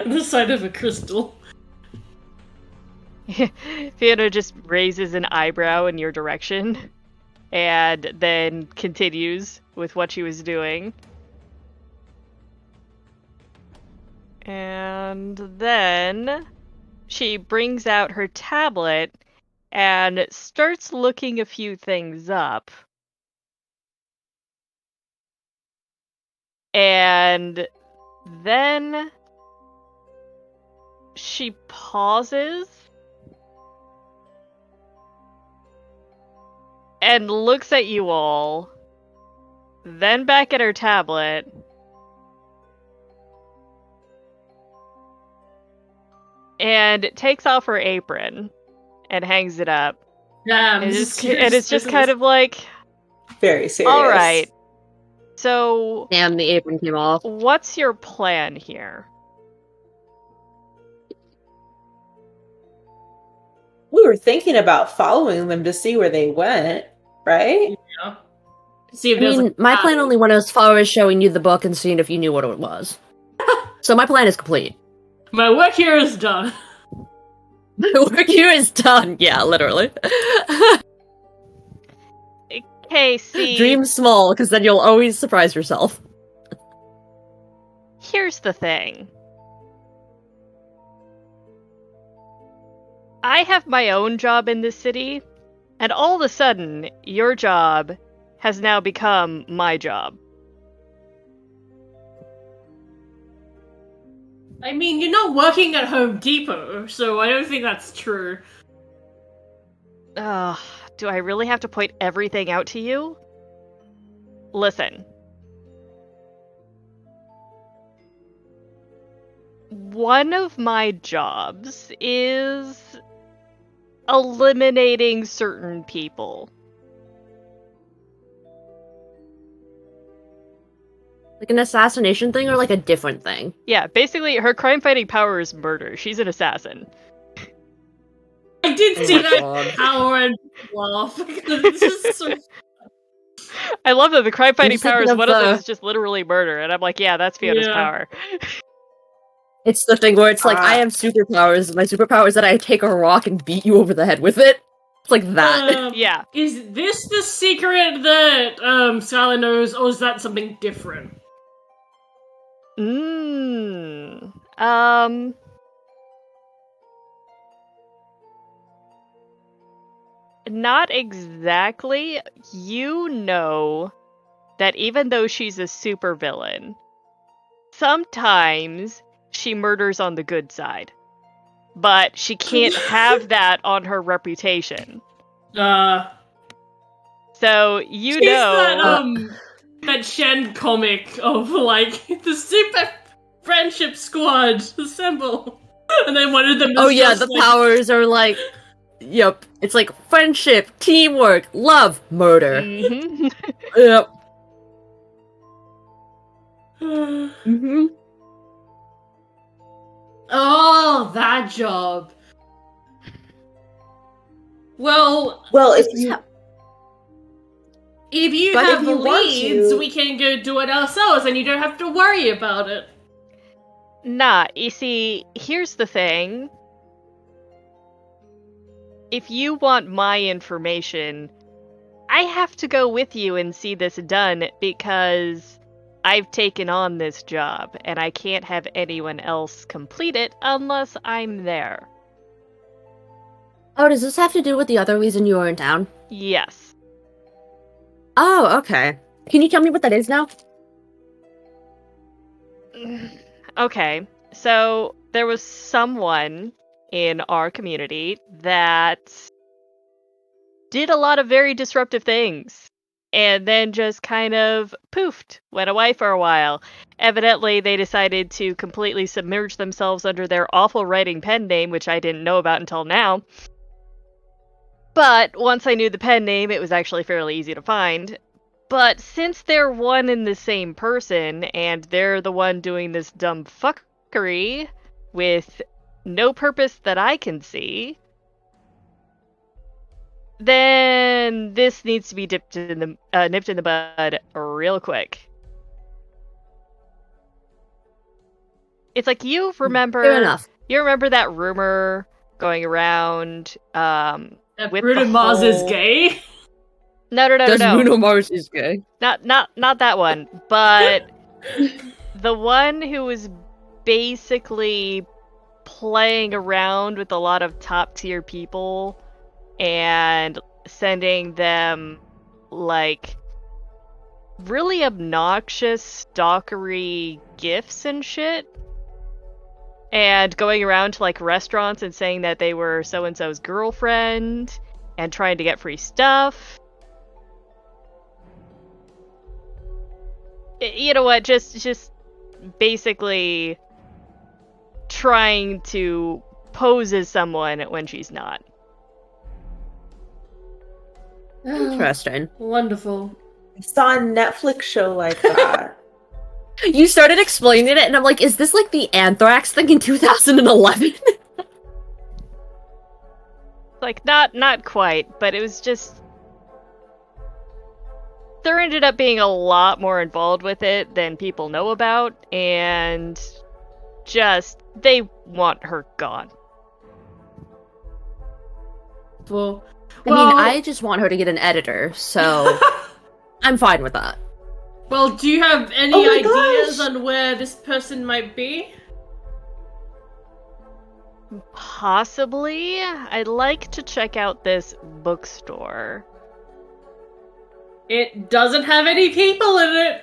The side of a crystal. Fiona just raises an eyebrow in your direction and then continues with what she was doing. And then she brings out her tablet and starts looking a few things up. And then she pauses and looks at you all, then back at her tablet. And takes off her apron and hangs it up. Damn, And it's just kind of like, very serious. all right. So, Damn, the apron came off. What's your plan here? We were thinking about following them to see where they went, right? Yeah. See if my plan only went as far as showing you the book and seeing if you knew what it was. So my plan is complete. My work here is done. My work here is done. Yeah, literally. Okay, see. Dream small, because then you'll always surprise yourself. Here's the thing. I have my own job in this city, and all of a sudden, your job has now become my job. I mean, you're not working at Home Depot, so I don't think that's true. Do I really have to point everything out to you? Listen. One of my jobs is eliminating certain people. Like an assassination thing or like a different thing? Yeah, basically her crime-fighting power is murder. She's an assassin. I did see that God. power and laugh. It's just so... I love that the crime-fighting thinking powers, of one of them the- is just literally murder, and I'm like, yeah, that's Fiona's Yeah. power. It's the thing where it's like, I have superpowers. My superpower is that I take a rock and beat you over the head with it. It's like that. Yeah. Is this the secret that Skylar knows, or is that something different? Not exactly. You know that even though she's a supervillain, sometimes she murders on the good side. But she can't have that on her reputation. So you She's know that Shen comic of like the super friendship squad assemble, and then one of them. Oh is yeah, just, the like, powers are like, yep. It's like friendship, teamwork, love, murder. Mhm. Yep. Mm-hmm. Oh, that job. Well, If you But have if the you want leads, to- we can go do it ourselves, and you don't have to worry about it. Nah, you see, here's the thing. If you want my information, I have to go with you and see this done because I've taken on this job, and I can't have anyone else complete it unless I'm there. Oh, does this have to do with the other reason you were in town? Yes. Oh, okay. Can you tell me what that is now? Okay, so there was someone in our community that did a lot of very disruptive things and then just kind of poofed, went away for a while. Evidently, they decided to completely submerge themselves under their awful writing pen name, which I didn't know about until now. But once I knew the pen name, it was actually fairly easy to find. But since they're one and the same person, and they're the one doing this dumb fuckery with no purpose that I can see, then this needs to be nipped in the bud real quick. it's like you Fair remember enough. that rumor going around That with Bruno the Mars is whole- gay. No. Does Bruno Mars is gay? Not that one, but the one who was basically playing around with a lot of top tier people and sending them like really obnoxious stalkery gifts and shit, and going around to like restaurants and saying that they were so and so's girlfriend and trying to get free stuff. You know what? Just basically trying to pose as someone when she's not. Interesting. Wonderful. I saw a Netflix show like that. You started explaining it, and I'm like, is this like the anthrax thing in 2011? Like, not quite, but it was just... There ended up being a lot more involved with it than people know about, and just, they want her gone. Well, I mean, I just want her to get an editor, so I'm fine with that. Well, do you have any Oh my ideas gosh! on where this person might be? Possibly. I'd like to check out this bookstore. It doesn't have any people in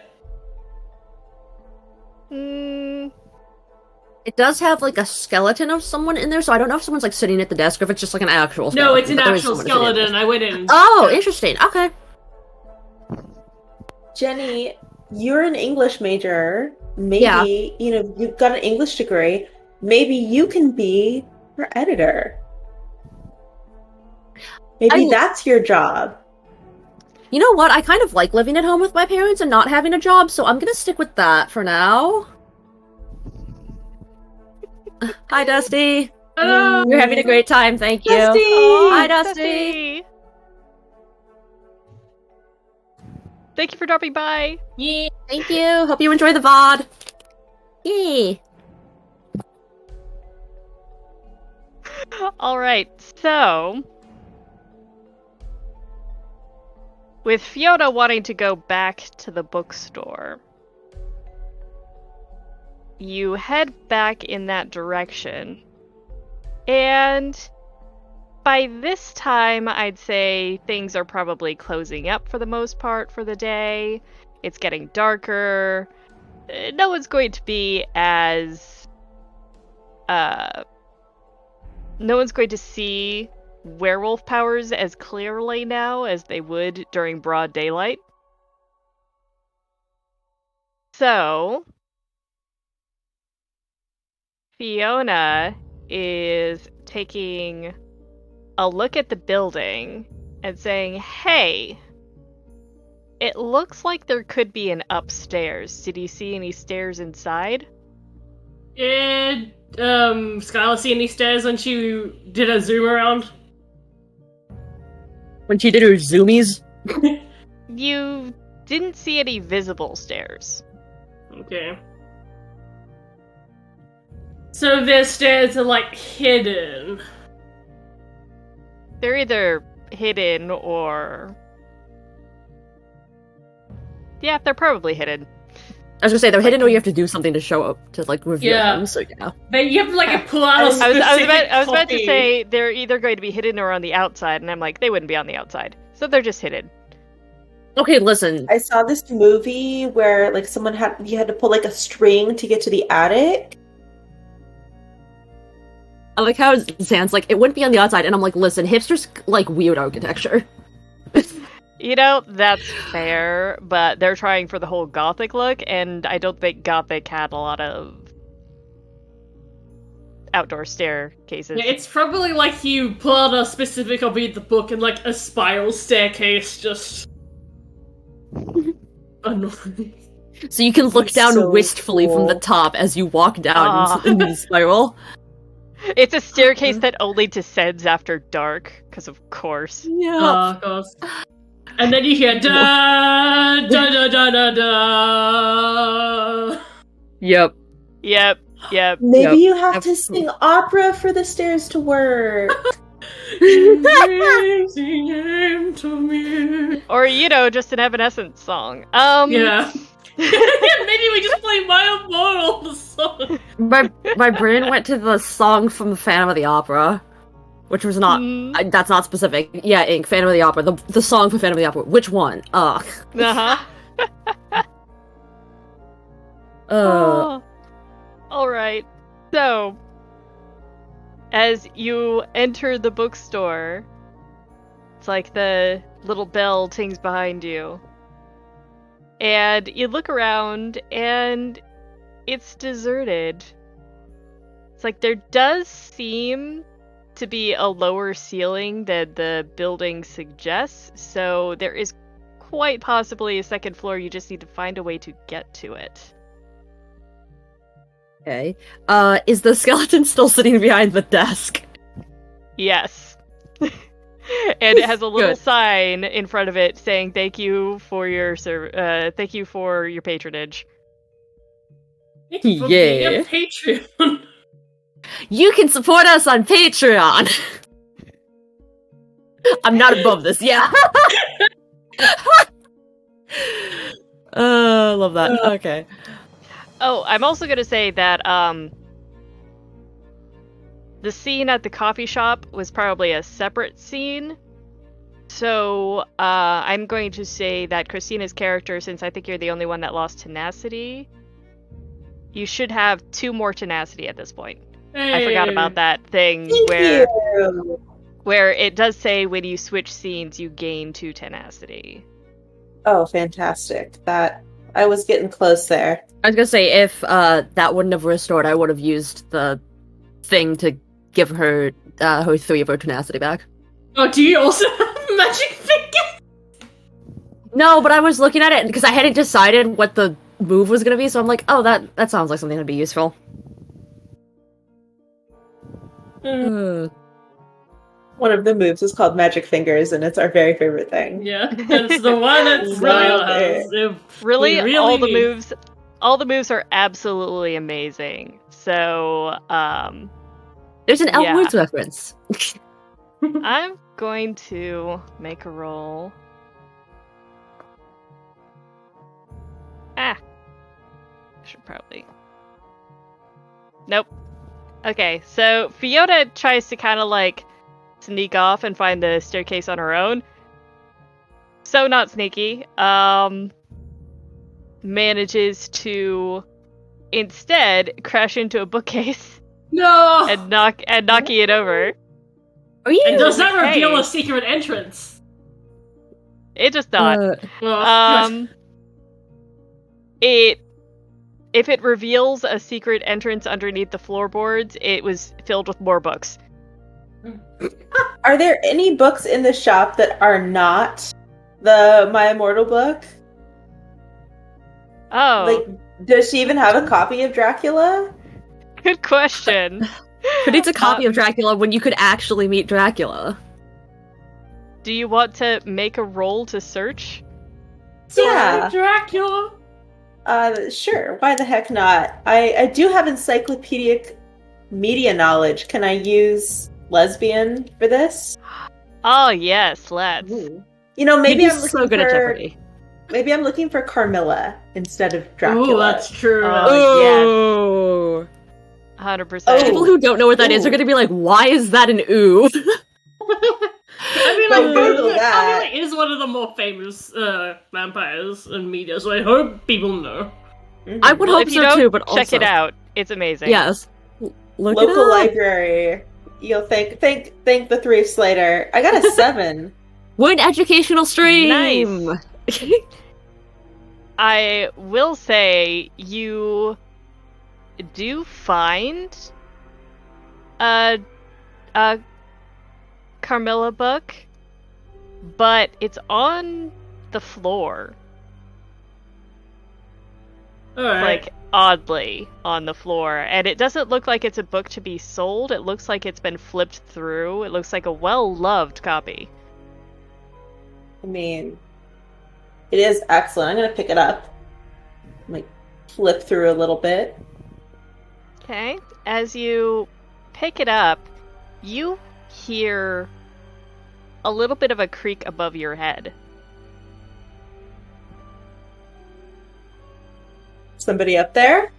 it. It does have like a skeleton of someone in there, so I don't know if someone's like sitting at the desk or if it's just like an actual skeleton. No, it's an but there is actual someone sitting at the skeleton. I went in. Oh, interesting. Okay. Jenny, you're an English major. Maybe, Yeah. You've got an English degree. Maybe you can be her editor. Maybe that's your job. You know what? I kind of like living at home with my parents and not having a job, so I'm gonna stick with that for now. Hi, Dusty. Hello. You're having a great time, thank you. Dusty! Hi, Dusty. Thank you for dropping by. Yeah. Thank you. Hope you enjoy the VOD. Yay. Alright, so... with Fiona wanting to go back to the bookstore, you head back in that direction. And by this time, I'd say things are probably closing up for the most part for the day. It's getting darker. No one's going to be as... no one's going to see werewolf powers as clearly now as they would during broad daylight. So, Fiona is taking a look at the building and saying, hey, it looks like there could be an upstairs. Did you see any stairs inside? Did Skylar see any stairs when she did a zoom around? When she did her zoomies. You didn't see any visible stairs. Okay. So their stairs are like hidden. They're either hidden or... yeah, they're probably hidden. I was gonna say, they're hidden or you have to do something to show up, to like reveal Yeah. them, so yeah. But you have to like pull out a I was specific about to copy. say they're either going to be hidden or on the outside, and I'm like, they wouldn't be on the outside. So they're just hidden. Okay, listen. I saw this movie where like you had to pull like a string to get to the attic. I like how Zan's like, it wouldn't be on the outside, and I'm like, listen, hipsters like weird architecture. You know, that's fair, but they're trying for the whole gothic look, and I don't think gothic had a lot of outdoor staircases. Yeah, it's probably like you pull out a specific copy of the book and like a spiral staircase just annoying. So you can look That's down so wistfully from the cool. top as you walk down in the spiral. It's a staircase that only descends after dark, because of course. Yeah. Of course. And then you hear da da da da da da. Yep. Yep. Yep. Maybe Yep, you have to absolutely. sing opera for the stairs to work. Amazing aim to me. Or, just an Evanescence song. Yeah. Maybe we just play My Immortal, the song. My brain went to the song from Phantom of the Opera, which was not. That's not specific. Yeah, Ink, Phantom of the Opera. The song for Phantom of the Opera. Which one? Uh-huh. Alright. So, as you enter the bookstore, it's like the little bell tings behind you. And you look around, and it's deserted. It's like there does seem to be a lower ceiling than the building suggests, so there is quite possibly a second floor. You just need to find a way to get to it. Okay. Is the skeleton still sitting behind the desk? Yes. And it has a little Good. sign in front of it saying thank you for your patronage. Thank you for being a Patreon. You can support us on Patreon. I'm not above this, yeah. Love that. Okay. Oh, I'm also gonna say that the scene at the coffee shop was probably a separate scene. So I'm going to say that Christina's character, since I think you're the only one that lost tenacity, you should have 2 more tenacity at this point. Hey. I forgot about that thing Thank where it does say when you switch scenes you gain 2 tenacity. Oh, fantastic. That I was getting close there. I was gonna say, if that wouldn't have restored, I would have used the thing to give her her 3 of her tenacity back. Oh, do you also have magic fingers? No, but I was looking at it because I hadn't decided what the move was gonna be, so I'm like, oh, that sounds like something that'd be useful. One of the moves is called Magic Fingers, and it's our very favorite thing. Yeah, it's the one that's Really, all the moves are absolutely amazing. So, there's an Elmwood's reference. I'm going to make a roll. I should probably. Nope. Okay, so Fiona tries to kind of like sneak off and find the staircase on her own. So not sneaky. Manages to instead crash into a bookcase. No! And knocking it over. And does that Okay. reveal a secret entrance? It does not. Oh, If it reveals a secret entrance underneath the floorboards, it was filled with more books. Are there any books in the shop that are not the My Immortal book? Oh. Like, does she even have a copy of Dracula? Good question. Who needs a copy of Dracula when you could actually meet Dracula? Do you want to make a roll to search? Yeah. Dracula. Sure. Why the heck not? I do have encyclopedic media knowledge. Can I use lesbian for this? Oh yes, let's. You know, maybe You'd I'm be looking so good at for. Jeopardy. Maybe I'm looking for Carmilla instead of Dracula. Ooh, that's true. Oh, yes. 100%. Oh. People who don't know what that is are gonna be like, why is that an ooh? I mean, Don't Google that. Carmilla is one of the more famous vampires in media, so I hope people know. Mhm. I would Well, hope if you so don't, too, but check also... it out. It's amazing. Yes. Look it Local up. library. You'll thank the Threefs later. I got a 7. We're an educational stream! Nice. I will say you do find a Carmilla book, but it's on the floor. Alright. Like, oddly on the floor. And it doesn't look like it's a book to be sold. It looks like it's been flipped through. It looks like a well-loved copy. I mean, it is excellent. I'm gonna pick it up. Like, flip through a little bit. Okay. As you pick it up, you hear a little bit of a creak above your head. Somebody up there?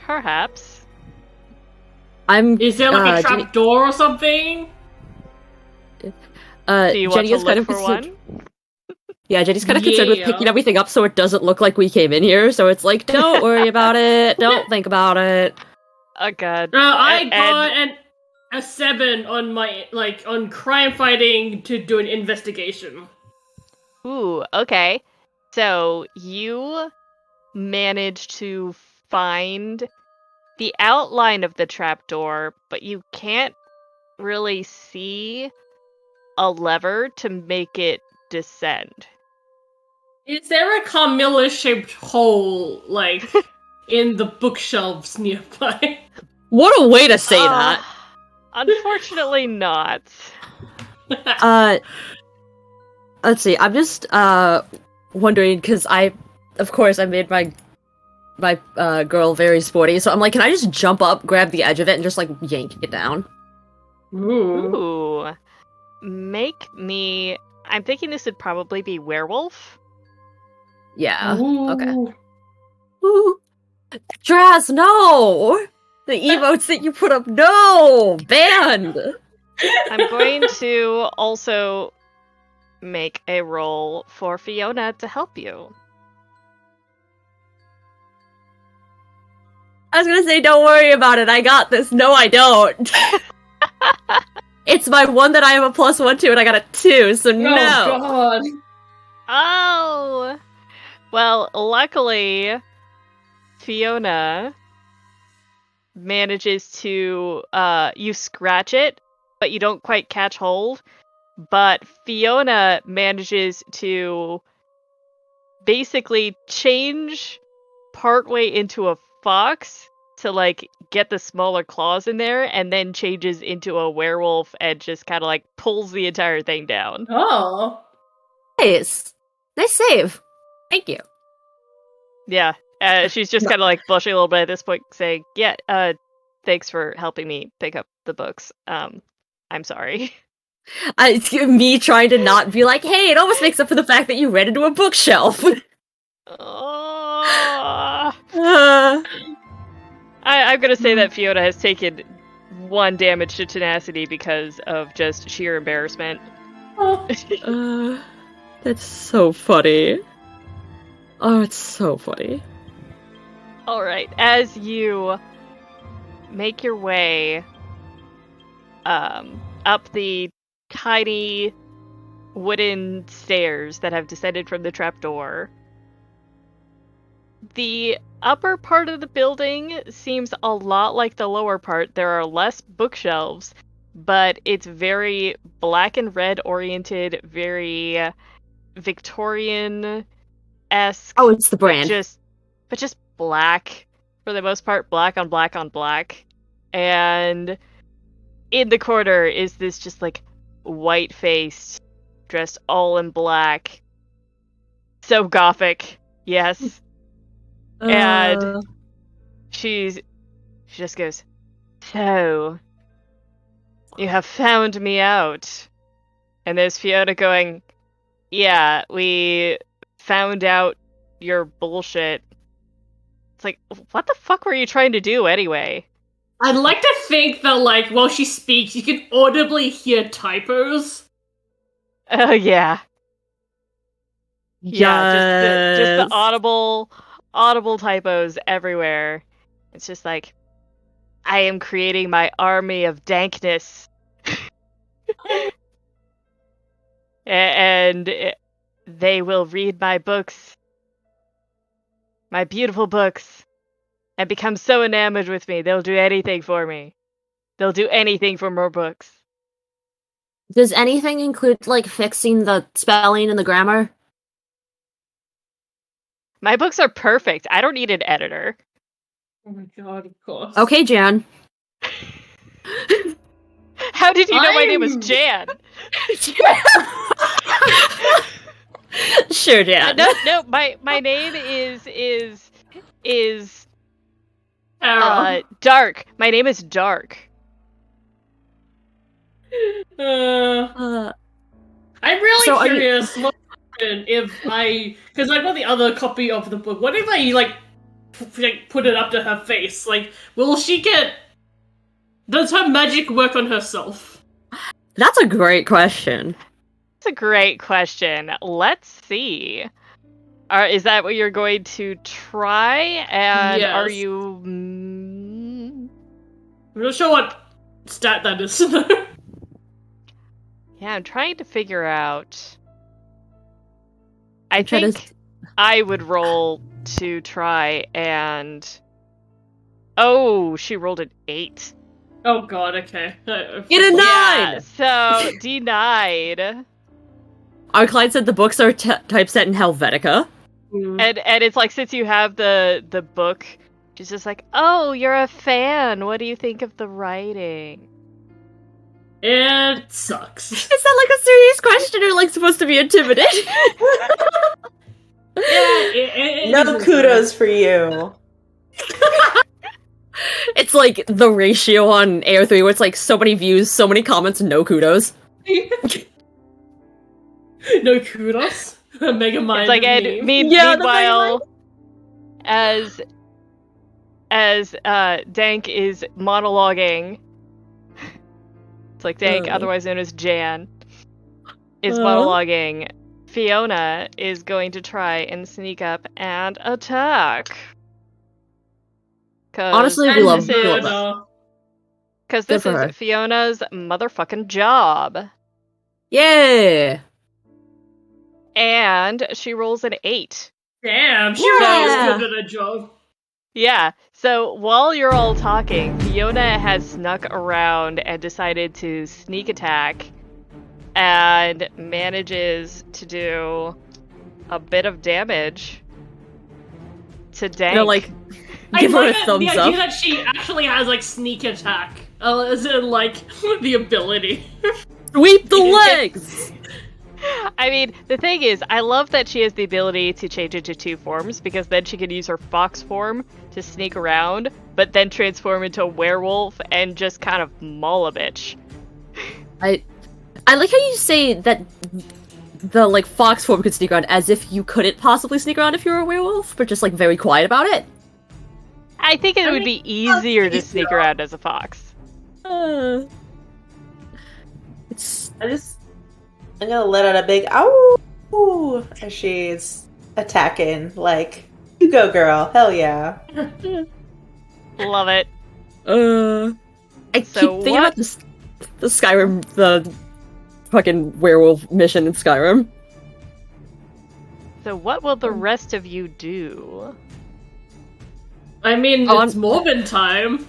Perhaps. Is there like a Jenny- trap door or something? Do you want Jenny to is kind look of for concerned- one? Yeah, Jenny's kind of concerned with Yeah. picking everything up so it doesn't look like we came in here. So it's like, don't worry about it. Don't think about it. Oh god. I And- got a 7 on my on crime fighting to do an investigation. Ooh, okay. So you managed to find the outline of the trapdoor, but you can't really see a lever to make it descend. Is there a Carmilla-shaped hole in the bookshelves nearby? What a way to say that. Unfortunately not. Let's see. I'm just wondering because of course, I made my girl very sporty. So I'm like, can I just jump up, grab the edge of it, and just like yank it down? Ooh. Ooh. Make me... I'm thinking this would probably be werewolf. Yeah. Ooh. Okay. Ooh. Draz, no! The emotes that you put up, no! Banned! I'm going to also make a roll for Fiona to help you. I was gonna say, don't worry about it, I got this. No, I don't. It's my one that I have a +1 to, and I got a 2, so no! Oh god. Oh! Well, luckily, Fiona manages to, you scratch it, but you don't quite catch hold. But Fiona manages to basically change partway into a fox to, get the smaller claws in there, and then changes into a werewolf and just kind of, pulls the entire thing down. Oh. Nice. Nice save. Thank you. Yeah. She's just kind of, blushing a little bit at this point, saying, yeah, thanks for helping me pick up the books. I'm sorry. It's me trying to not be like, hey, it almost makes up for the fact that you ran into a bookshelf. Oh. Uh, I'm gonna say that Fiona has taken 1 damage to tenacity because of just sheer embarrassment. That's so funny. Oh, it's so funny. Alright, as you make your way up the tiny wooden stairs that have descended from the trapdoor, the upper part of the building seems a lot like the lower part. There are less bookshelves, but it's very black and red oriented, very Victorian-esque. Oh, it's the brand. But just black for the most part, black on black on black. And in the corner is this just white-faced, dressed all in black. So gothic, yes. And she just goes, so, you have found me out. And there's Fiona going, yeah, we found out your bullshit. It's like, what the fuck were you trying to do anyway? I'd like to think that, while she speaks, you can audibly hear typos. Oh, yeah. Yeah, just the audible typos everywhere. It's just like, I am creating my army of dankness. And they will read my books, my beautiful books, and become so enamored with me, they'll do anything for me. They'll do anything for more books. Does anything include, fixing the spelling and the grammar? My books are perfect. I don't need an editor. Oh my god, of course. Okay, Jan. How did you know my name was Jan? Sure, Jan. No, my name is is Dark. My name is Dark. I'm really curious what happened if because I got the other copy of the book. What if I put it up to her face? Like, will she get? Does her magic work on herself? That's a great question. That's a great question. Let's see. Is that what you're going to try? And Yes. are you? I'm not sure what stat that is. Yeah, I'm trying to figure out. I think I would roll to try and. Oh, she rolled an 8. Oh god, okay. Get a 9! Yeah, so denied. Our client said the books are typeset in Helvetica. And it's like, since you have the book, she's just like, oh, you're a fan. What do you think of the writing? It sucks. Is that like a serious question or like supposed to be intimidating? Yeah, No kudos for you. It's like the ratio on AO3 where it's like so many views, so many comments, no kudos. No kudos. Mega Mind. It's like, and meanwhile, as Dank is monologuing, it's like Dank, otherwise known as Jan, is monologuing. Fiona is going to try and sneak up and attack. Honestly, we love that. Because this is Fiona's motherfucking job. Yeah. And she rolls an 8. Damn, she really is good at a job. Yeah, so while you're all talking, Fiona has snuck around and decided to sneak attack and manages to do a bit of damage to Dank. You know, like, give her a thumbs up. The up. idea that she actually has, like, sneak attack. As in, like, the ability. Sweep the legs! I mean, the thing is, I love that she has the ability to change into 2 forms, because then she can use her fox form to sneak around, but then transform into a werewolf and just kind of maul a bitch. I like how you say that the, like, fox form could sneak around as if you couldn't possibly sneak around if you were a werewolf, but just, like, very quiet about it. I think it would be easier to sneak around as a fox. I'm gonna let out a big ow as she's attacking. Like, you go, girl. Hell yeah. Love it. I keep thinking about the Skyrim, the fucking werewolf mission in Skyrim. So what will the rest of you do? I mean, it's Morbin time.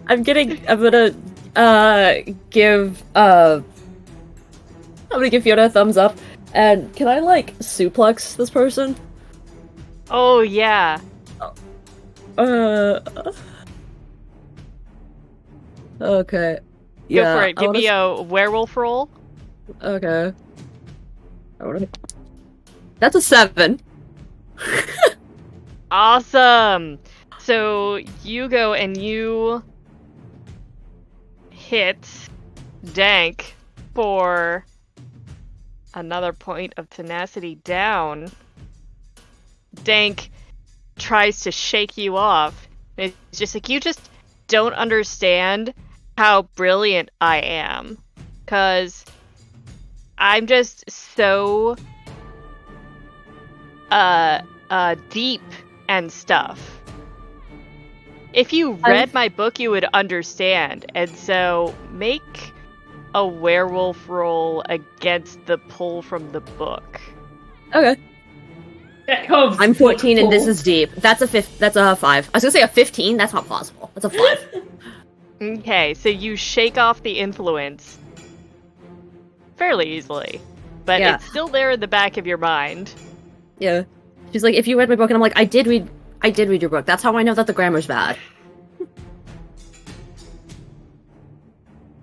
I'm gonna give Fiona a thumbs up. And can I, like, suplex this person? Oh, yeah. Okay. Go for it. Give me a werewolf roll. Okay. That's a 7. Awesome! So, you go and you hit Dank for another point of tenacity down. Dank tries to shake you off. It's just like, you just don't understand how brilliant I am. 'Cause I'm just so deep and stuff. If you read my book, you would understand. And so make a werewolf roll against the pull from the book. Okay. I'm 14 and this is deep. That's a 5. I was gonna say a 15. That's not possible. That's a 5. Okay, so you shake off the influence fairly easily, but it's still there in the back of your mind. Yeah. She's like, if you read my book, and I'm like, I did read your book. That's how I know that the grammar's bad.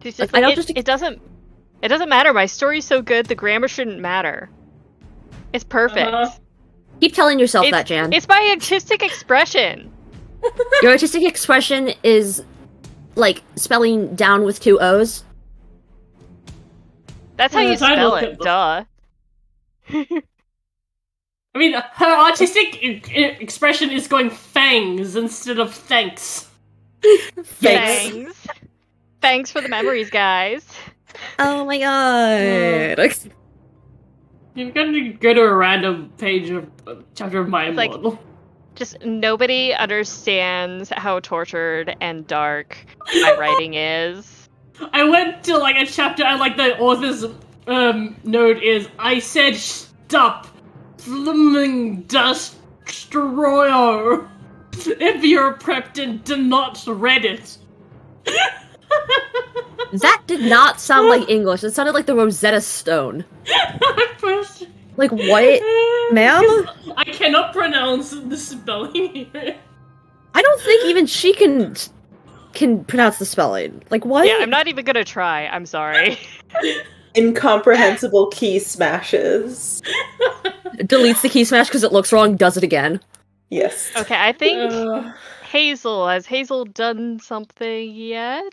She's just like, it It doesn't matter. My story's so good, the grammar shouldn't matter. It's perfect. Keep telling yourself that, Jan. It's my artistic expression. Your artistic expression is, like, spelling down with 2 O's? That's how you spell it, duh. I mean, her artistic expression is going fangs instead of thanks. Thanks. Thanks for the memories, guys. Oh my god. You're gonna go to a random page of chapter of my immortal. Just nobody understands how tortured and dark my writing is. I went to like a chapter and like the author's note is I said stop flaming dust destroyer if you're prepped and do not read it. That did not sound like English. It sounded like the Rosetta Stone. Like, what? Ma'am? I cannot pronounce the spelling here. I don't think even she can pronounce the spelling. Like, what? Yeah, I'm not even gonna try. I'm sorry. Incomprehensible key smashes. Deletes the key smash because it looks wrong, does it again. Yes. Okay, I think Hazel. Has Hazel done something yet?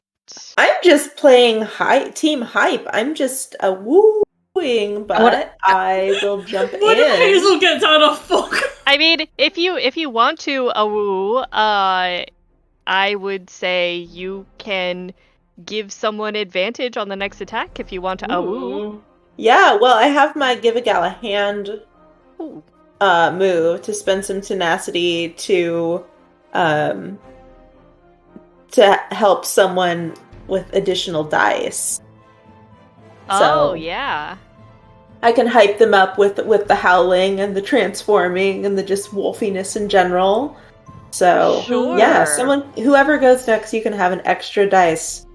I'm just playing team hype. I'm just a wooing, but I will jump in. What if Hazel gets out of fuck? I mean, if you want to woo, I would say you can give someone advantage on the next attack if you want to woo. Yeah, well, I have my give a gal a hand move to spend some tenacity to help someone with additional dice. Oh, yeah. I can hype them up with the howling and the transforming and the just wolfiness in general. So, yeah, whoever goes next, you can have an extra dice.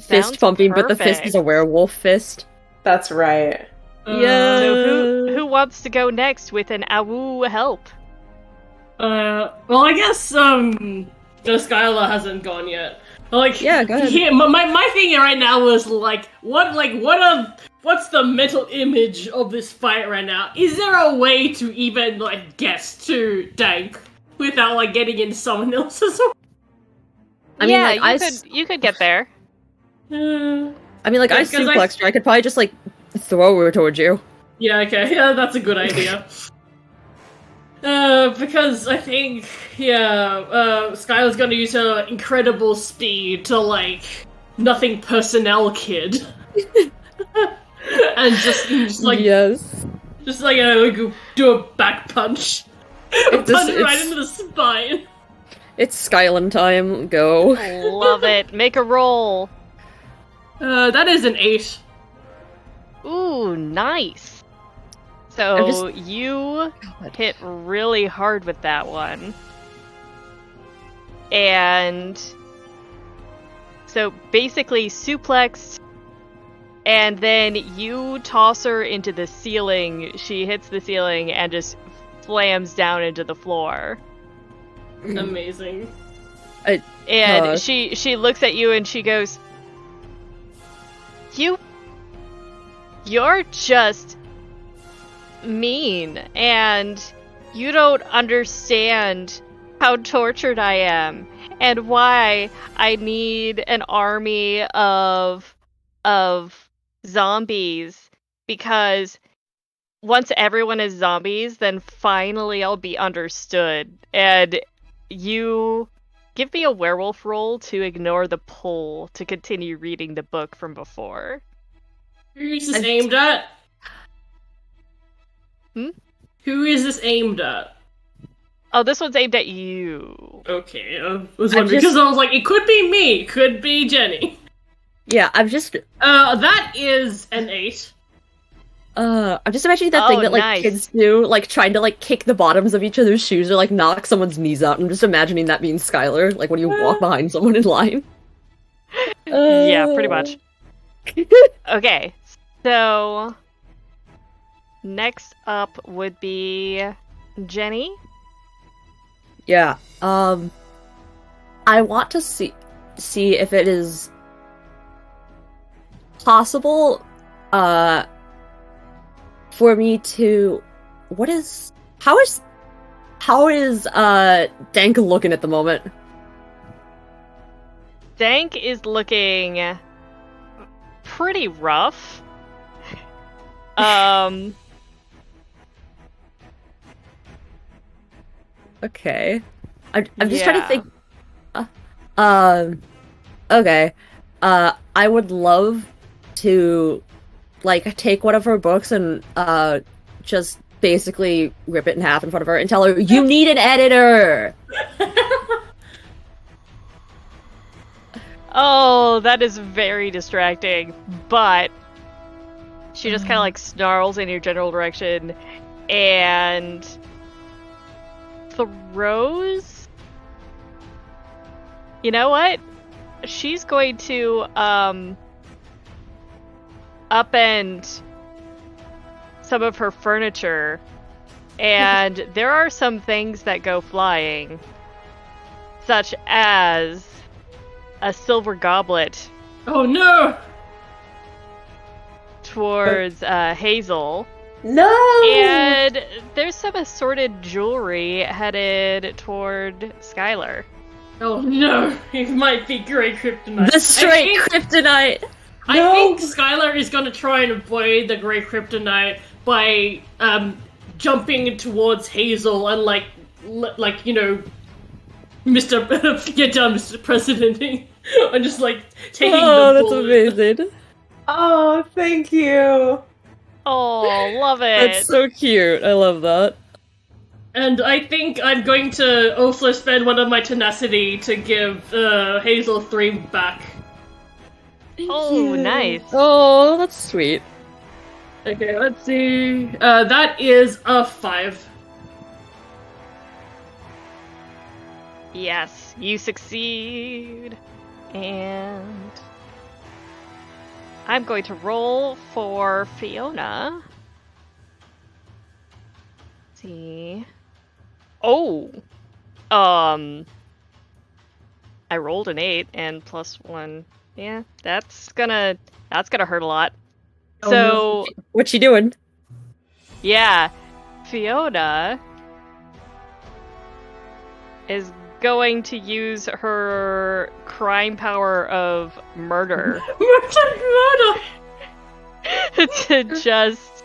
Fist pumping, but the fist is a werewolf fist. That's right. Yeah. So who wants to go next with an awoo help? Well, I guess the Skylar hasn't gone yet. Like, yeah, go ahead. Yeah, my thing right now is what's the mental image of this fight right now? Is there a way to even like guess to Dank without like getting into someone else's? I mean, like, you could get there. I mean, like, I suplexed her. I could probably just like throw her towards you. Yeah, okay, yeah, that's a good idea. Because I think, Skylar's gonna use her incredible speed to, like, nothing personnel kid. And just like... Yes. Just, like, do a back punch. Punch right into the spine. It's Skylan time. Go. Love it. Make a roll. That is an 8. Ooh, nice. So you hit really hard with that one. And so basically suplexed, and then you toss her into the ceiling. She hits the ceiling and just slams down into the floor. Amazing. And she looks at you and she goes, You're just mean, and you don't understand how tortured I am, and why I need an army of zombies, because once everyone is zombies, then finally I'll be understood. And you give me a werewolf roll to ignore the pull to continue reading the book from before. Who is this aimed at? Who is this aimed at? Oh, this one's aimed at you. Okay, I was wondering, because I was like, it could be me, could be Jenny. Yeah, I'm just... that is an 8. I'm just imagining that thing that, like, nice. kids do, like, trying to, like, kick the bottoms of each other's shoes or, like, knock someone's knees out. I'm just imagining that being Skylar, like, when you walk behind someone in line. Yeah, pretty much. Okay, so... next up would be Jenny. Yeah, I want to see if it is possible for me to how is Dank looking at the moment? Dank is looking pretty rough. Okay. I'm just trying to think. Okay. I would love to, like, take one of her books and, just basically rip it in half in front of her and tell her, "You need an editor!" Oh, that is very distracting, but she just kind of, like, snarls in your general direction and throws... You know what? She's going to, upend some of her furniture, and there are some things that go flying, such as a silver goblet. Oh no! Towards Hazel. No! And there's some assorted jewelry headed toward Skylar. Oh no! It might be grey kryptonite. The straight kryptonite! I think Skylar is going to try and avoid the grey kryptonite by jumping towards Hazel and like you know, Mr. Get down, Mr. President, and just like taking the that's bullet. amazing. Oh, thank you. Oh, love it. That's so cute. I love that. And I think I'm going to also spend one of my tenacity to give Hazel 3 back. Oh, nice. Oh, that's sweet. Okay, let's see. That is a 5. Yes, you succeed. And I'm going to roll for Fiona. Let's see. Oh! I rolled an 8 and +1. Yeah, that's gonna hurt a lot. Oh, So, no. What's she doing? yeah, Fiona is going to use her crime power of murder to just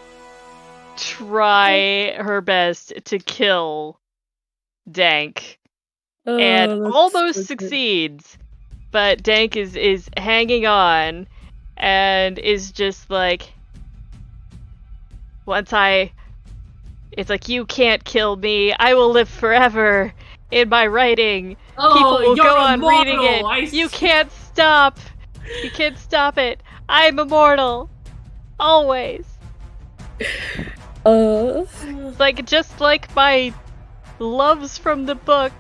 try her best to kill Dank. And almost succeeds. But Dank is hanging on and is just like, it's like, you can't kill me, I will live forever in my writing. People will go on reading it. You can't stop. You can't stop it. I'm immortal. Always. It's like, just like my loves from the book.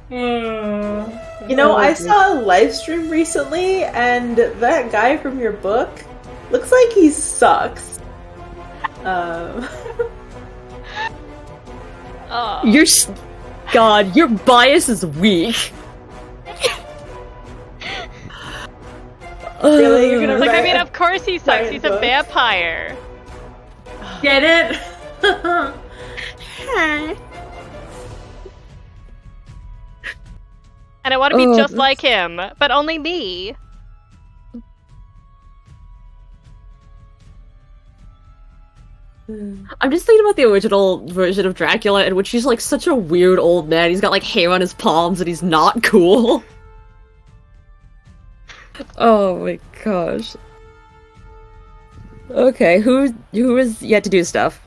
You know, I saw a live stream recently, and that guy from your book looks like he sucks. God, your bias is weak. Really? You're gonna Like, I mean, of course he sucks. He's a vampire. Get it? And I want to be just like him, but only me. I'm just thinking about the original version of Dracula, in which he's like such a weird old man. He's got like hair on his palms and he's not cool. Oh my gosh. Okay, who is yet to do stuff?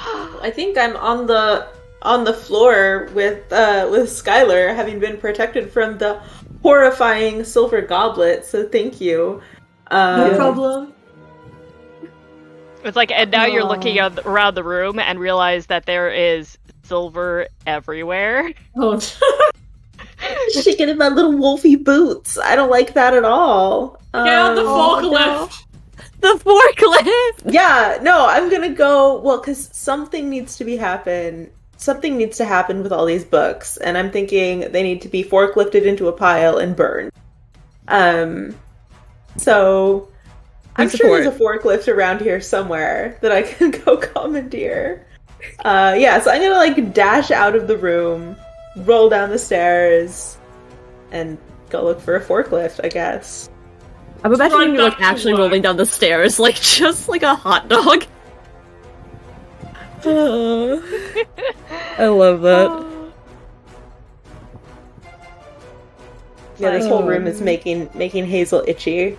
I think I'm on the floor with Skylar, having been protected from the horrifying silver goblet. So thank you. No problem. It's like, and now you're looking around the room and realize that there is silver everywhere. Oh. Shaking in my little wolfy boots. I don't like that at all. Yeah, the forklift. The forklift. Yeah, no, I'm gonna go. Well, because something needs to happen. Something needs to happen with all these books, and I'm thinking they need to be forklifted into a pile and burned. So I'm sure support. there's a forklift around here somewhere that I can go commandeer. Yeah, so I'm gonna like dash out of the room, roll down the stairs, and go look for a forklift, I guess. I'm imagining you like actually rolling down the stairs, like just like a hot dog. I love that. Yeah, this whole room is making Hazel itchy.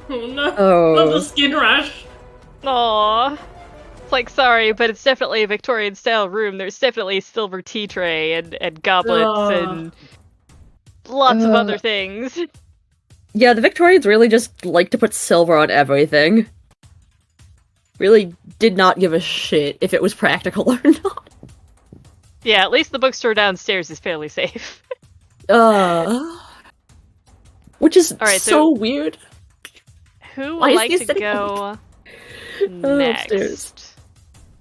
Oh no! Oh. Not the skin rash. Aww. It's like, sorry, but it's definitely a Victorian-style room. There's definitely a silver tea tray and goblets and lots of other things. Yeah, the Victorians really just like to put silver on everything. Really did not give a shit if it was practical or not. Yeah, at least the bookstore downstairs is fairly safe. Which is Alright, so weird. Who would like to go next? Upstairs.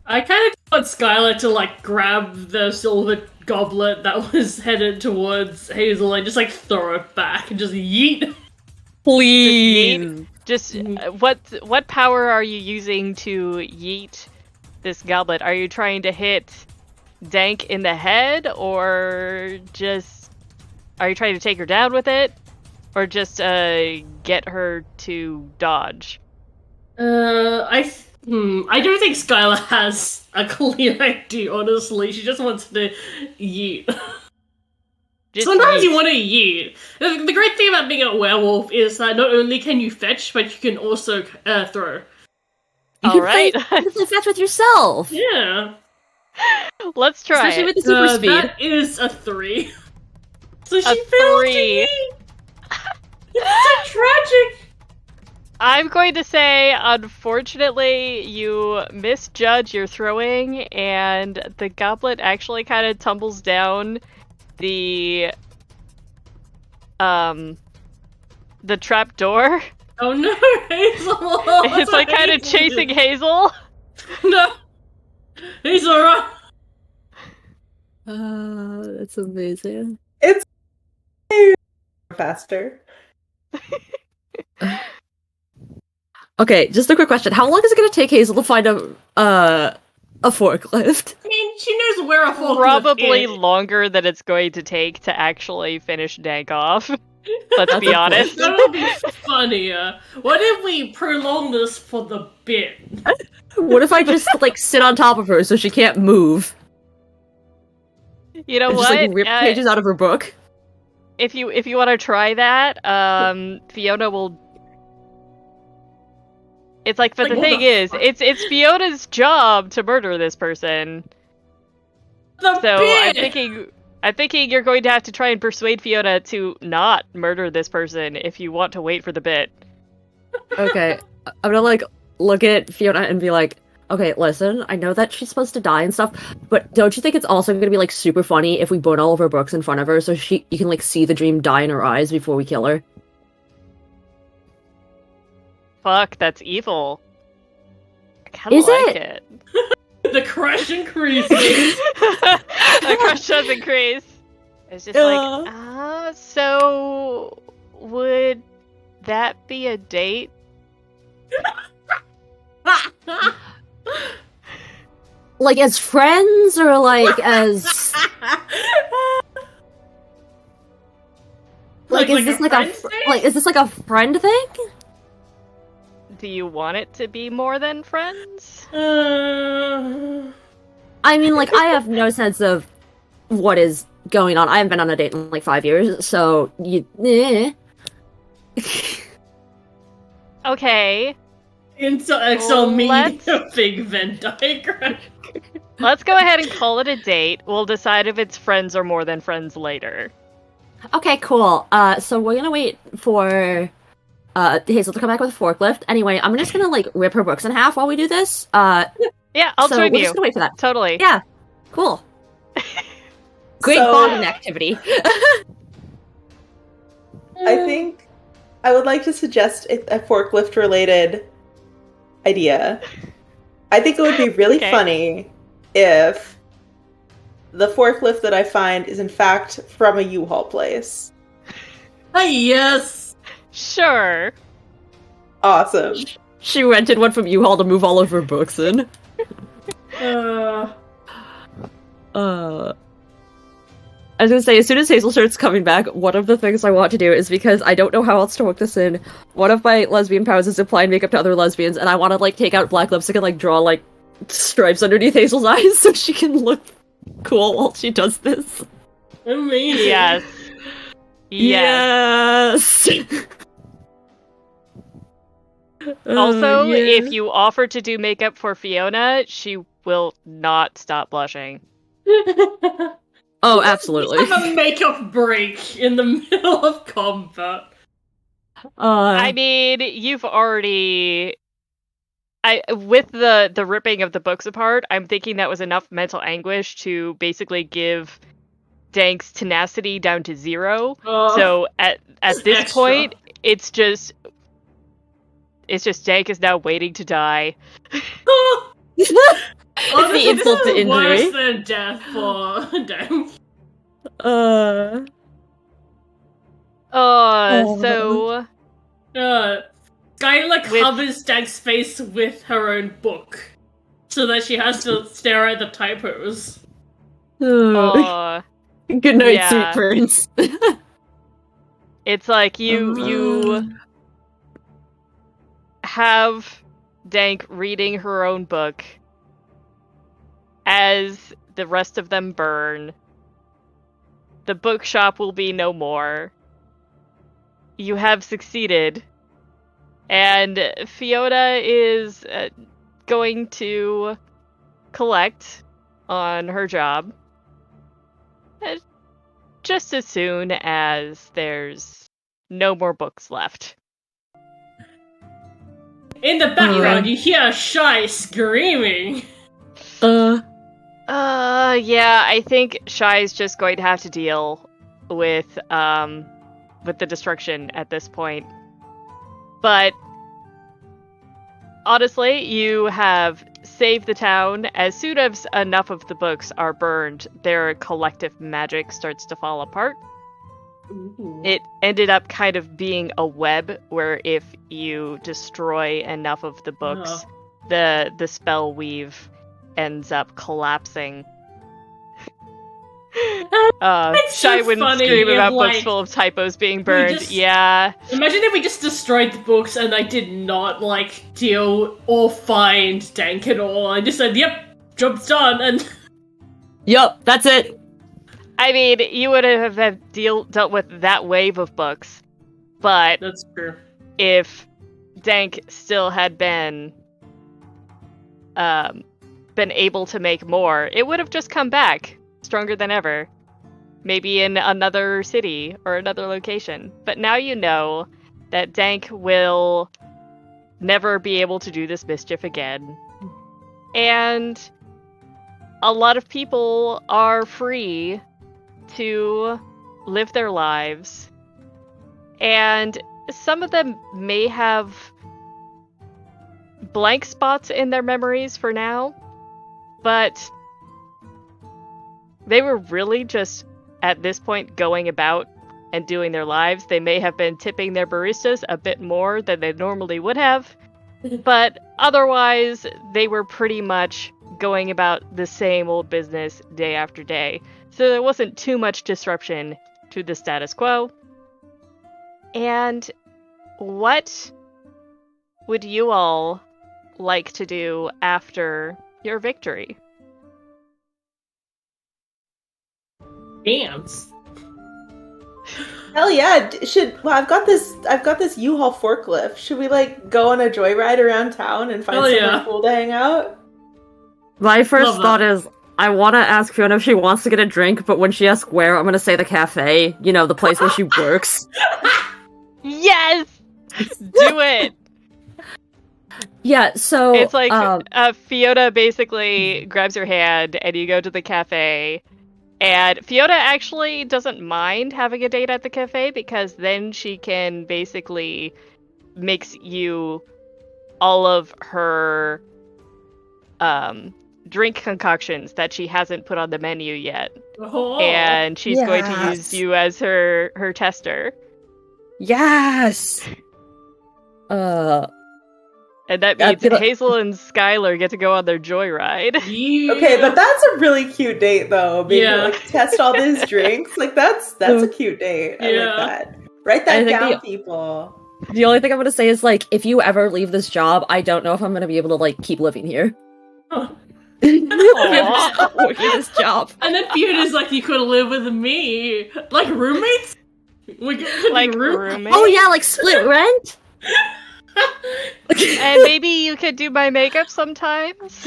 I kind of want Skylar to like grab the silver goblet that was headed towards Hazel and just like throw it back and just yeet. Please. Just what power are you using to yeet this goblet? Are you trying to hit Dank in the head, or just are you trying to take her down with it, or just get her to dodge? I don't think Skylar has a clear idea, honestly. She just wants to yeet. Sometimes you want to yeet. The great thing about being a werewolf is that not only can you fetch, but you can also throw. Alright. You can fetch with yourself. Yeah. Let's try Especially it. with the super speed. That is a 3. So she A failed 3. to yeet. It's so tragic. I'm going to say, unfortunately, you misjudge your throwing, and the goblet actually kind of tumbles down the trap door. Oh no, Hazel! It's like kind of chasing Hazel. No, Hazel, run! That's amazing. It's faster. Okay, just a quick question. How long is it going to take Hazel to find a forklift? I mean, she knows where a forklift Probably is. longer than it's going to take to actually finish Dank off. Let's be honest. That would be funnier. What if we prolong this for the bit? What if I just like sit on top of her so she can't move? You know And what? just like rip pages out of her book. If you want to try that, Fiona will. It's like, but Like, the thing is, it's Fiona's job to murder this person. The So bit! I'm thinking you're going to have to try and persuade Fiona to not murder this person if you want to wait for the bit. Okay, I'm gonna like look at Fiona and be like, okay, listen, I know that she's supposed to die and stuff, but don't you think it's also gonna be like super funny if we burn all of her books in front of her so you can like see the dream die in her eyes before we kill her? Fuck, that's evil. I kinda like it. The crush increases. The crush does increase. It's just like, so would that be a date? Like as friends or like as like is this like a friend thing? Do you want it to be more than friends? I mean, like, I have no sense of what is going on. I haven't been on a date in like 5 years, so Okay. Excel me a big Venn diagram. Let's go ahead and call it a date. We'll decide if it's friends or more than friends later. Okay, cool. So we're gonna wait for Hazel to come back with a forklift. Anyway, I'm just gonna like rip her books in half while we do this. Yeah, I'll join we're you. just gonna wait for that. Totally. Yeah, cool. Great bonding activity. I think I would like to suggest a forklift-related idea. I think it would be really funny if the forklift that I find is in fact from a U-Haul place. Yes! Sure. Awesome. She rented one from U-Haul to move all of her books in. I was gonna say, as soon as Hazel starts coming back, one of the things I want to do is, because I don't know how else to work this in, one of my lesbian powers is applying makeup to other lesbians, and I want to, like, take out black lipstick and, like, draw, like, stripes underneath Hazel's eyes so she can look cool while she does this. Amazing. Yes. Yes! Also, yeah. if you offer to do makeup for Fiona, she will not stop blushing. Oh, absolutely. Have a makeup break in the middle of combat. I mean, you've already... with the ripping of the books apart, I'm thinking that was enough mental anguish to basically give Dank's tenacity down to 0. So at this extra. point, it's just Dank is now waiting to die. Honestly, the insult to injury. Worse than death for Dank. So... Skylar covers Dank's face with her own book, so that she has to stare at the typos. Good night, yeah. sweet prince. It's like you have Dank reading her own book as the rest of them burn. The bookshop will be no more. You have succeeded. And Fiona is going to collect on her job just as soon as there's no more books left. In the background, you hear Shy screaming. Yeah, I think Shy's just going to have to deal with the destruction at this point. But honestly, you have saved the town. As soon as enough of the books are burned, their collective magic starts to fall apart. Ooh. It ended up kind of being a web where if you destroy enough of the books, the spell weave ends up collapsing. Shy wouldn't scream about books full of typos being burned. Yeah. Imagine if we just destroyed the books and I did not, deal or find Dank at all. I just said, yep, job's done, and... Yup, that's it. I mean, you would have dealt with that wave of books, but... That's true. If Dank still had been able to make more, it would have just come back. Stronger than ever. Maybe in another city or another location. But now you know that Dank will never be able to do this mischief again. And a lot of people are free to live their lives. And some of them may have blank spots in their memories for now. But they were really just, at this point, going about and doing their lives. They may have been tipping their baristas a bit more than they normally would have, but otherwise, they were pretty much going about the same old business day after day. So there wasn't too much disruption to the status quo. And what would you all like to do after your victory? Dance. Hell yeah! I've got this U-Haul forklift. Should we go on a joyride around town and find somewhere cool to hang out? My first thought is I want to ask Fiona if she wants to get a drink, but when she asks where, I'm gonna say the cafe. You know, the place where she works. Yes, do it. Yeah, so it's like Fiona basically grabs your hand and you go to the cafe. And Fiona actually doesn't mind having a date at the cafe because then she can basically mix you all of her drink concoctions that she hasn't put on the menu yet. Oh, and she's going to use you as her tester. Yes! And that means Hazel and Skylar get to go on their joyride. Yeah. Okay, but that's a really cute date, though. Being able to, like, test all these drinks. Like, that's a cute date. I like that. Write that down, people. The only thing I'm gonna say is, like, if you ever leave this job, I don't know if I'm gonna be able to, like, keep living here. Working this job. And then Fiona's like, you could live with me. Like roommates? We could like be roommates? Oh yeah, like split rent? And maybe you could do my makeup sometimes.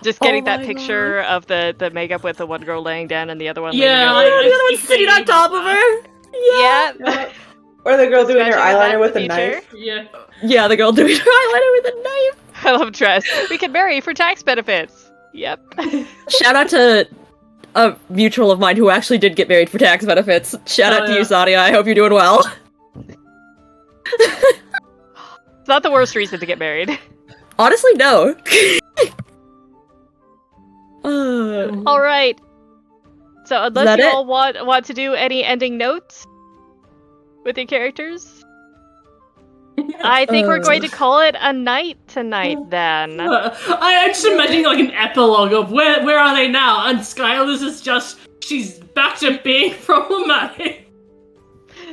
Just getting that picture of the makeup with the one girl laying down and the other one the other one sitting on top of her. Yeah. Or the girl doing her eyeliner with a knife. Yeah, the girl doing her eyeliner with a knife. I love dress. We can marry for tax benefits. Yep. Shout out to a mutual of mine who actually did get married for tax benefits. Shout out to you, Sadia. I hope you're doing well. It's not the worst reason to get married. Honestly, no. Alright. So unless you all want to do any ending notes with your characters, I think we're going to call it a night tonight then. I'm just imagining like an epilogue of where are they now? And Skylar's is just, she's back to being problematic.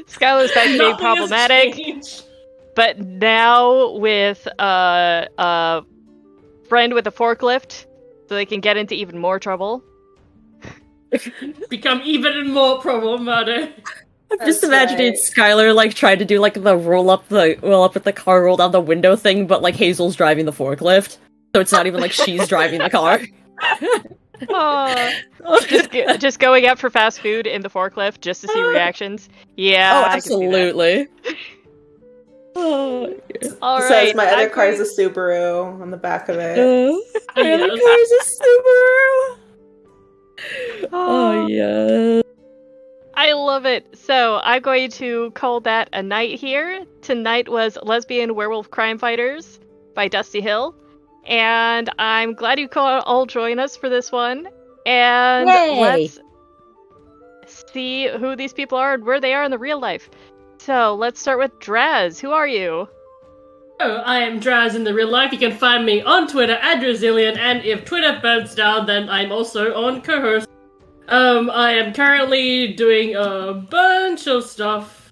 Skylar's back to being problematic. But now with a friend with a forklift, so they can get into even more trouble. Become even more problematic. I'm just imagining Skylar like trying to do like the roll up with the car roll down the window thing, but like Hazel's driving the forklift, so it's not even like she's driving the car. Just going out for fast food in the forklift just to see reactions. Yeah. Oh, absolutely. All right. Says my other car is a Subaru on the back of it. My other car is a Subaru. Oh yeah. I love it. So I'm going to call that a night here. Tonight was Lesbian Werewolf Crimefighters by Dusty Hill. And I'm glad you could all join us for this one. And let's see who these people are and where they are in the real life. So let's start with Draz. Who are you? Oh, I am Draz in the real life. You can find me on Twitter at Drazillion, and if Twitter burns down, then I'm also on co-host. I am currently doing a bunch of stuff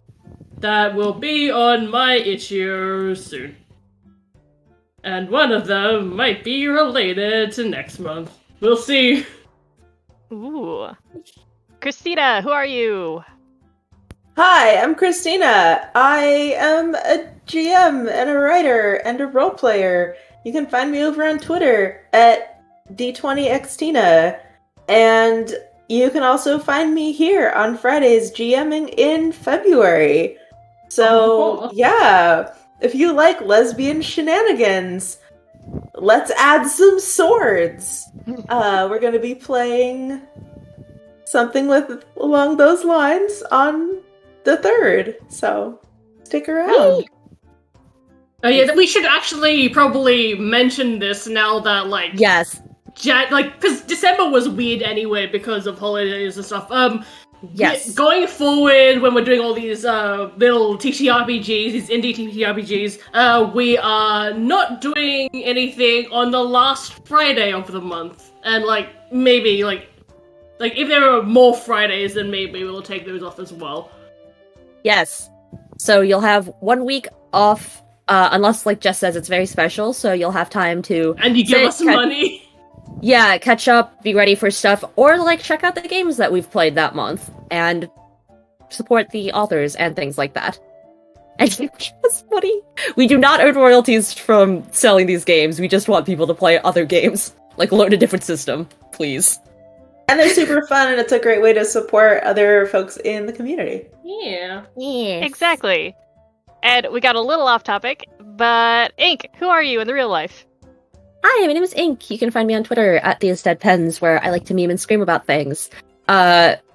that will be on my Itch.io soon. And one of them might be related to next month. We'll see. Ooh. Christina, who are you? Hi, I'm Christina. I am a GM and a writer and a role player. You can find me over on Twitter at D20xtina. And you can also find me here on Fridays GMing in February. So, yeah, if you like lesbian shenanigans, let's add some swords. We're going to be playing something along those lines on the 3rd, so stick around. Oh yeah, we should actually probably mention this now that, like... Yes. Because December was weird anyway because of holidays and stuff. Yes. Going forward, when we're doing all these little TTRPGs, these indie TTRPGs, we are not doing anything on the last Friday of the month. And, maybe, if there are more Fridays, then maybe we'll take those off as well. Yes. So you'll have 1 week off, unless, like Jess says, it's very special, so you'll have time to... And you give us money. Yeah, catch up, be ready for stuff, or, check out the games that we've played that month, and support the authors and things like that. And it's funny. We do not earn royalties from selling these games, we just want people to play other games. Learn a different system, please. And they're super fun, and it's a great way to support other folks in the community. Yeah. Exactly. And we got a little off topic, but Ink, who are you in the real life? Hi, my name is Ink. You can find me on Twitter at @TheIsDeadPens, where I like to meme and scream about things.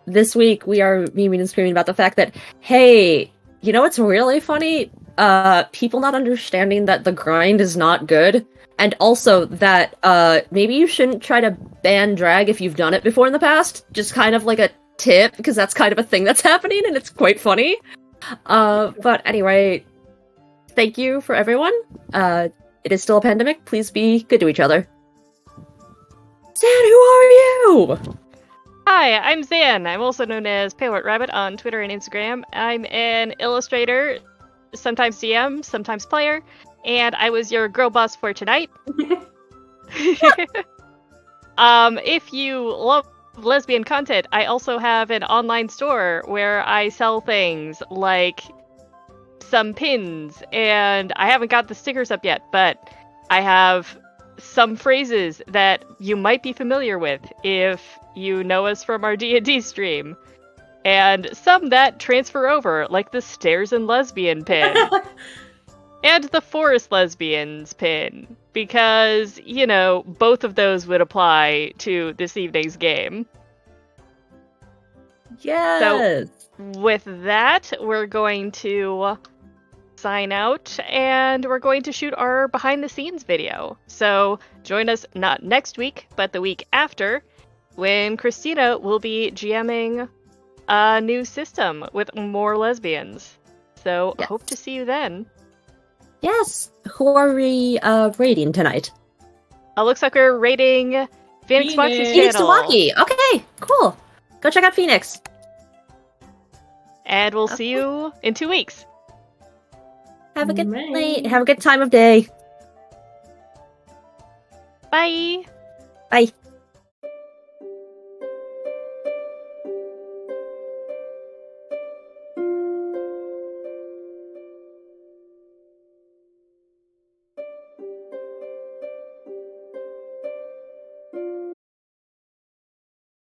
This week we are memeing and screaming about the fact that, hey, you know what's really funny? People not understanding that the grind is not good. And also that, maybe you shouldn't try to ban drag if you've done it before in the past. Just kind of like a tip, because that's kind of a thing that's happening, and it's quite funny. But anyway, thank you for everyone. It is still a pandemic. Please be good to each other. Zan, who are you? Hi, I'm Zan. I'm also known as Pale White Rabbit on Twitter and Instagram. I'm an illustrator, sometimes DM, sometimes player, and I was your girl boss for tonight. If you love lesbian content, I also have an online store where I sell things like some pins, and I haven't got the stickers up yet, but I have some phrases that you might be familiar with if you know us from our D&D stream, and some that transfer over, like the Stairs and Lesbian pin. And the Forest Lesbians pin, because, you know, both of those would apply to this evening's game. Yes! So, with that, we're going to sign out, and we're going to shoot our behind-the-scenes video. So, join us not next week, but the week after, when Christina will be GMing a new system with more lesbians. So, Yes. hope to see you then. Yes! Who are we raiding tonight? Looks like we're rating Phoenix Fox's Phoenix channel. Phoenix Tawaki! Okay, cool. Go check out Phoenix. And we'll see you in 2 weeks. Have a good Bye. night. Have a good time of day. Bye! Bye.